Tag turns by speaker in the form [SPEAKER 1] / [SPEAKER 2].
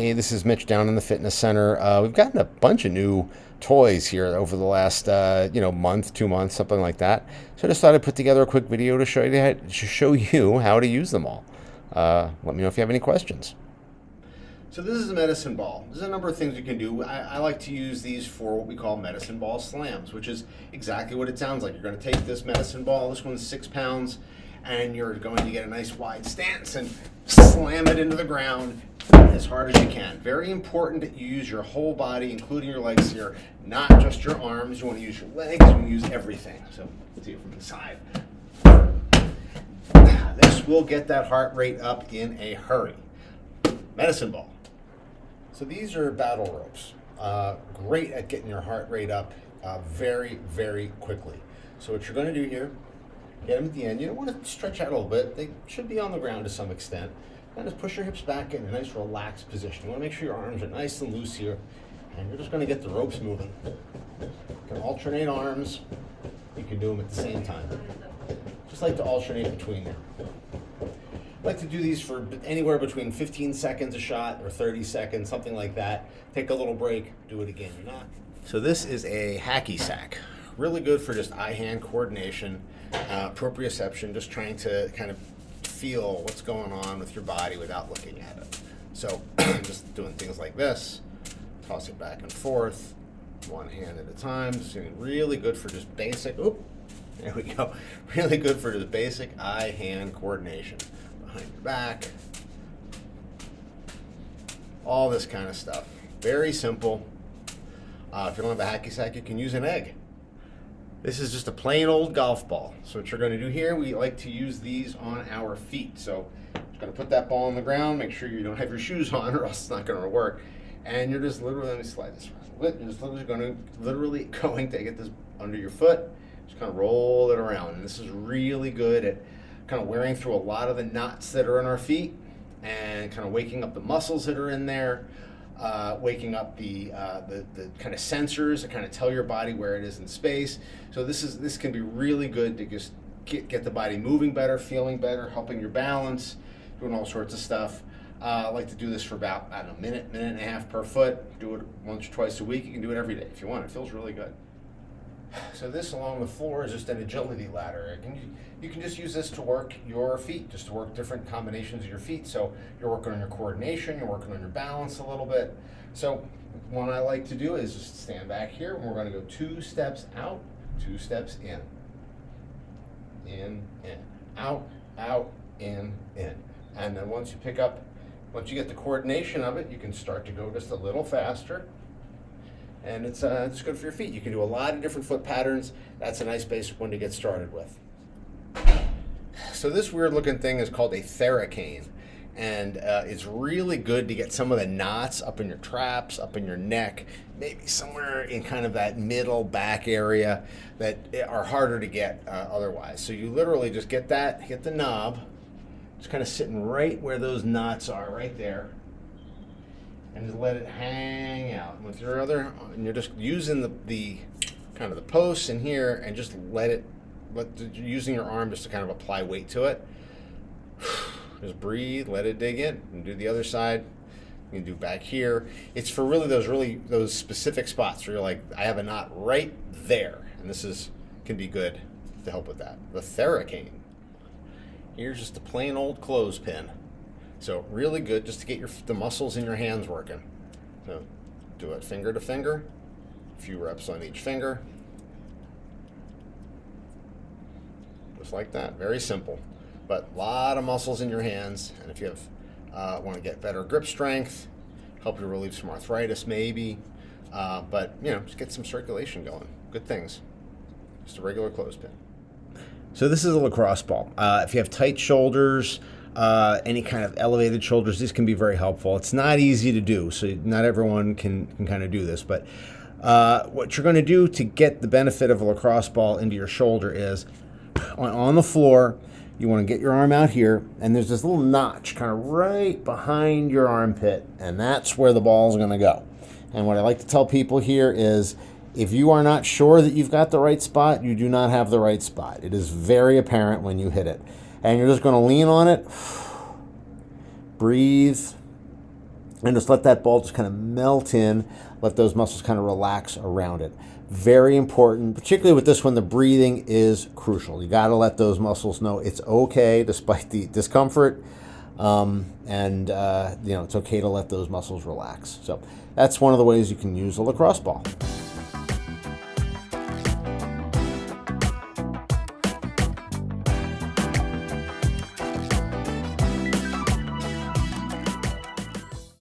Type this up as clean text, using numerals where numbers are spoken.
[SPEAKER 1] Hey, this is Mitch down in the fitness center. We've gotten a bunch of new toys here over the last month, 2 months, something like that. So I just thought I'd put together a quick video to show you how to use them all. Let me know if you have any questions. So this is a medicine ball. There's a number of things you can do. I like to use these for what we call medicine ball slams, which is exactly what it sounds like. You're going to take this medicine ball, this one's 6 pounds, and you're going to get a nice wide stance and slam it into the ground as hard as you can. Very important that you use your whole body, including your legs here, not just your arms. You want to use your legs, you want to use everything. So let's see it from the side. This will get that heart rate up in a hurry. Medicine ball. So these are battle ropes. Great at getting your heart rate up very, very quickly. So what you're going to do here, get them at the end. You don't want to stretch out a little bit. They should be on the ground to some extent. And just push your hips back in a nice relaxed position. You want to make sure your arms are nice and loose here. And you're just going to get the ropes moving. You can alternate arms. You can do them at the same time. Just like to alternate between them. I like to do these for anywhere between 15 seconds a shot or 30 seconds, something like that. Take a little break, do it again. You're not. So this is a hacky sack. Really good for just eye-hand coordination, proprioception, just trying to kind of feel what's going on with your body without looking at it. So just doing things like this, toss it back and forth, one hand at a time. Just doing really good for just basic, there we go. Really good for just basic eye-hand coordination. Behind your back, all this kind of stuff. Very simple. If you don't have a hacky sack, you can use an egg. This is just a plain old golf ball. So what you're going to do here, we like to use these on our feet. So you're going to put that ball on the ground, make sure you don't have your shoes on or else it's not going to work. And you're just literally, let me slide this around a bit. You're just literally going to get this under your foot, just kind of roll it around. And this is really good at kind of wearing through a lot of the knots that are in our feet and kind of waking up the muscles that are in there, waking up the kind of sensors that kind of tell your body where it is in space. So this can be really good to just get the body moving better, feeling better, helping your balance, doing all sorts of stuff. I like to do this for about, I don't know, minute and a half per foot. Do it once or twice a week. You can do it every day if you want. It feels really good. So this along the floor is just an agility ladder. You can just use this to work your feet, just to work different combinations of your feet. So you're working on your coordination, you're working on your balance a little bit. So what I like to do is just stand back here and we're going to go 2 steps out, 2 steps in, out, in. And then once you get the coordination of it, you can start to go just a little faster. And it's good for your feet. You can do a lot of different foot patterns. That's a nice basic one to get started with. So this weird looking thing is called a Theracane. And it's really good to get some of the knots up in your traps, up in your neck, maybe somewhere in kind of that middle back area that are harder to get otherwise. So you literally just get the knob, just kind of sitting right where those knots are, right there. And just let it hang out. And you're just using the kind of the posts in here and just using your arm just to kind of apply weight to it. Just breathe, let it dig in, and do the other side. You can do back here. It's for those specific spots where you're like, I have a knot right there, and can be good to help with that. The Theracane. Here's just a plain old clothespin. So really good just to get the muscles in your hands working. So do it finger to finger, a few reps on each finger. Just like that, very simple. But a lot of muscles in your hands, and if you want to get better grip strength, help you relieve some arthritis maybe, but just get some circulation going. Good things. Just a regular clothespin. So this is a lacrosse ball. If you have tight shoulders, any kind of elevated shoulders, these can be very helpful. It's not easy to do, so not everyone can kind of do this, but what you're going to do to get the benefit of a lacrosse ball into your shoulder is on the floor, you want to get your arm out here, and there's this little notch kind of right behind your armpit, and that's where the ball is going to go. And what I like to tell people here is, if you are not sure that you've got the right spot, you do not have the right spot. It is very apparent when you hit it. And you're just going to lean on it, breathe,
[SPEAKER 2] and just let that ball just kind of melt in, let those muscles kind of relax around it. Very important, particularly with this one, the breathing is crucial. You got to let those muscles know it's okay despite the discomfort, and it's okay to let those muscles relax. So that's one of the ways you can use a lacrosse ball.